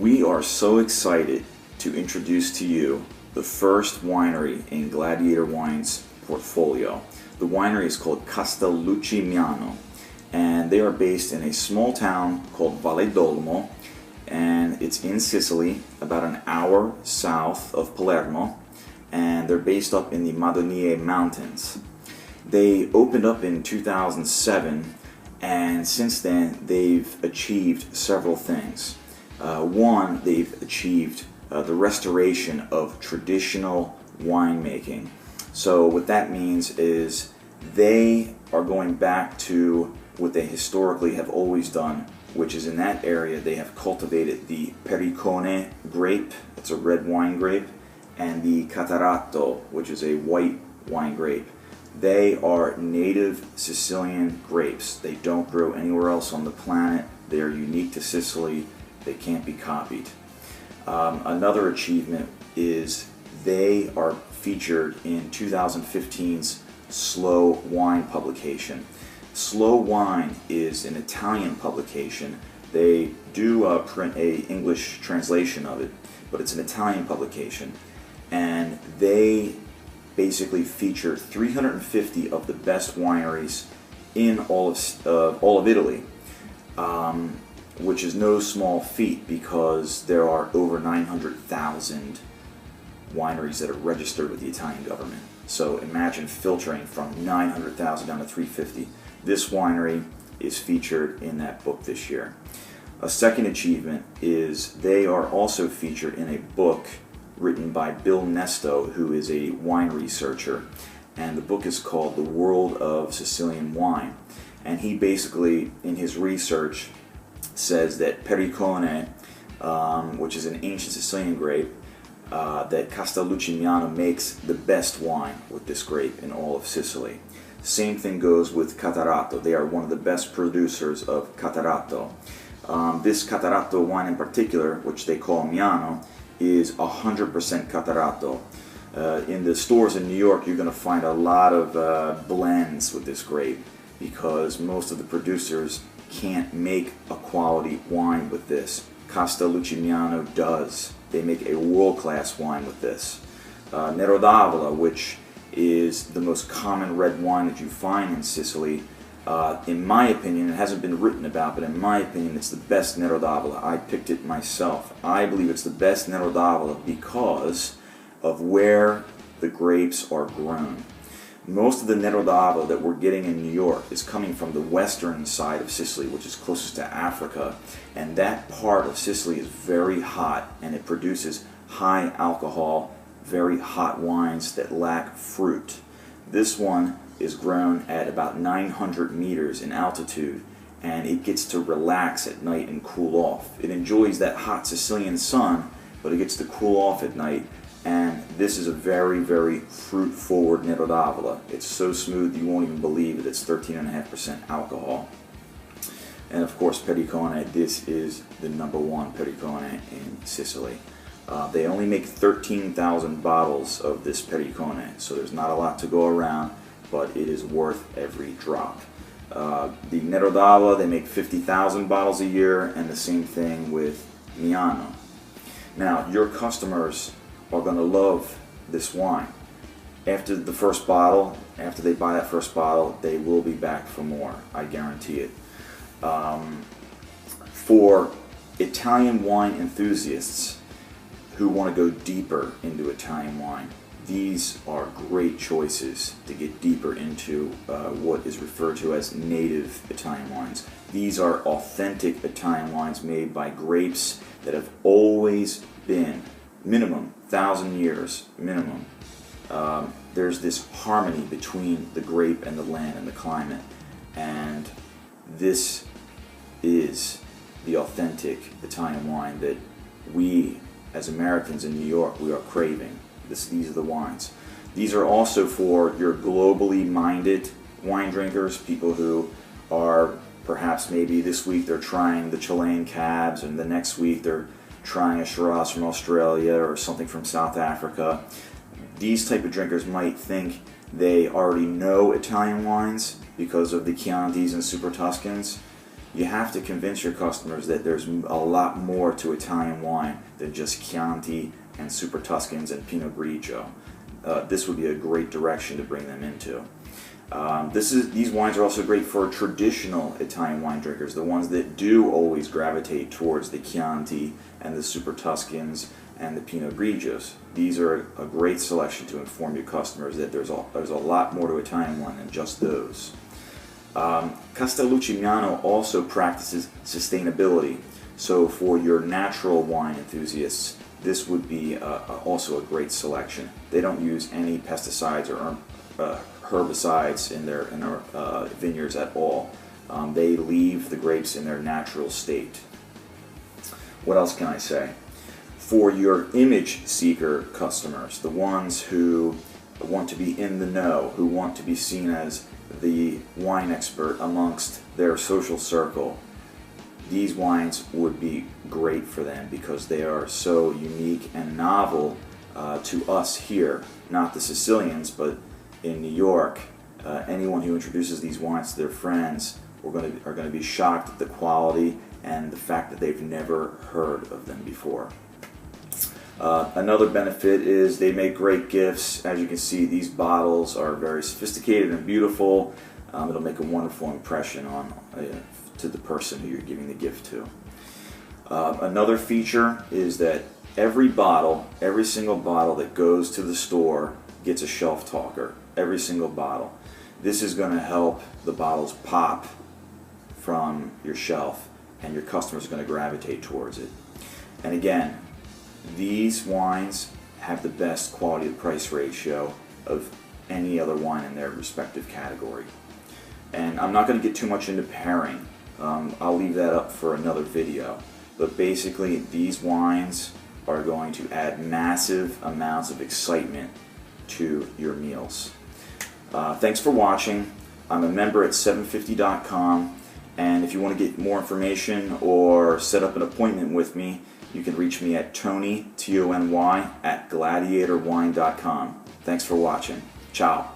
We are so excited to introduce to you the first winery in Gladiator Wine's portfolio. The winery is called Castellucci Miano, and they are based in a small town called Valle d'Olmo, and it's in Sicily, about an hour south of Palermo, and they're based up in the Madonie Mountains. They opened up in 2007, and since then they've achieved several things. One, they've achieved the restoration of traditional winemaking. So what that means is they are going back to what they historically have always done, which is in that area they have cultivated the Pericone grape, it's a red wine grape, and the Catarratto, which is a white wine grape. They are native Sicilian grapes. They don't grow anywhere else on the planet. They are unique to Sicily. They can't be copied. Another achievement is they are featured in 2015's Slow Wine publication. Slow Wine is an Italian publication. They do print a English translation of it, but it's an Italian publication. And they basically feature 350 of the best wineries in all of Italy, which is no small feat because there are over 900,000 wineries that are registered with the Italian government. So imagine filtering from 900,000 down to 350. This winery is featured in that book this year. A second achievement is they are also featured in a book written by Bill Nesto, who is a wine researcher, and the book is called The World of Sicilian Wine. And he basically, in his research, says that Pericone, which is an ancient Sicilian grape, that Castellucci Miano makes the best wine with this grape in all of Sicily. Same thing goes with Catarratto. They are one of the best producers of Catarratto. This Catarratto wine in particular, which they call Miano, is 100% Catarratto. In the stores in New York, you're going to find a lot of blends with this grape because most of the producers can't make a quality wine with this. Castellucci Miano does. They make a world-class wine with this. Nero d'Avola, which is the most common red wine that you find in Sicily, in my opinion, it hasn't been written about, but in my opinion, it's the best Nero d'Avola. I picked it myself. I believe it's the best Nero d'Avola because of where the grapes are grown. Most of the Nero d'Avola that we're getting in New York is coming from the western side of Sicily, which is closest to Africa, and that part of Sicily is very hot, and it produces high alcohol, very hot wines that lack fruit. This one is grown at about 900 meters in altitude, and it gets to relax at night and cool off. It enjoys that hot Sicilian sun, but it gets to cool off at night, and this is a very, very fruit-forward Nero d'Avola. It's so smooth you won't even believe it. It's 13.5% alcohol. And of course, Pericone, this is the #1 Pericone in Sicily. They only make 13,000 bottles of this Pericone, so there's not a lot to go around, but it is worth every drop. The Nero d'Avola, they make 50,000 bottles a year, and the same thing with Miano. Now, your customers are going to love this wine. After the first bottle, after they buy that first bottle, they will be back for more. I guarantee it. For Italian wine enthusiasts who want to go deeper into Italian wine, these are great choices to get deeper into what is referred to as native Italian wines. These are authentic Italian wines made by grapes that have always been minimum 1,000 years minimum. There's this harmony between the grape and the land and the climate, and this is the authentic Italian wine that we as Americans in New York, we are craving. These are the wines. These are also for your globally minded wine drinkers, people who are perhaps maybe this week they're trying the Chilean cabs and the next week they're trying a Shiraz from Australia or something from South Africa. These type of drinkers might think they already know Italian wines because of the Chiantis and Super Tuscans. You have to convince your customers that there's a lot more to Italian wine than just Chianti and Super Tuscans and Pinot Grigio. This would be a great direction to bring them into. These wines are also great for traditional Italian wine drinkers, the ones that do always gravitate towards the Chianti and the Super Tuscans and the Pinot Grigios. These are a great selection to inform your customers that there's a lot more to Italian wine than just those. Castellucci Miano also practices sustainability, so for your natural wine enthusiasts, this would be also a great selection. They don't use any pesticides or herbicides in their vineyards at all. They leave the grapes in their natural state. What else can I say? For your image seeker customers, the ones who want to be in the know, who want to be seen as the wine expert amongst their social circle, these wines would be great for them because they are so unique and novel to us here, not the Sicilians, but in New York. Anyone who introduces these wines to their friends are going to be shocked at the quality and the fact that they've never heard of them before. Another benefit is they make great gifts. As you can see, these bottles are very sophisticated and beautiful. It'll make a wonderful impression to the person who you're giving the gift to. Another feature is that every single bottle that goes to the store gets a shelf talker. Every single bottle. This is going to help the bottles pop from your shelf, and your customers are going to gravitate towards it. And again, these wines have the best quality to price ratio of any other wine in their respective category. And I'm not going to get too much into pairing. I'll leave that up for another video. But basically, these wines are going to add massive amounts of excitement to your meals. Thanks for watching. I'm a member at 750.com, and if you want to get more information or set up an appointment with me, you can reach me at Tony, Tony, @gladiatorwine.com. Thanks for watching. Ciao.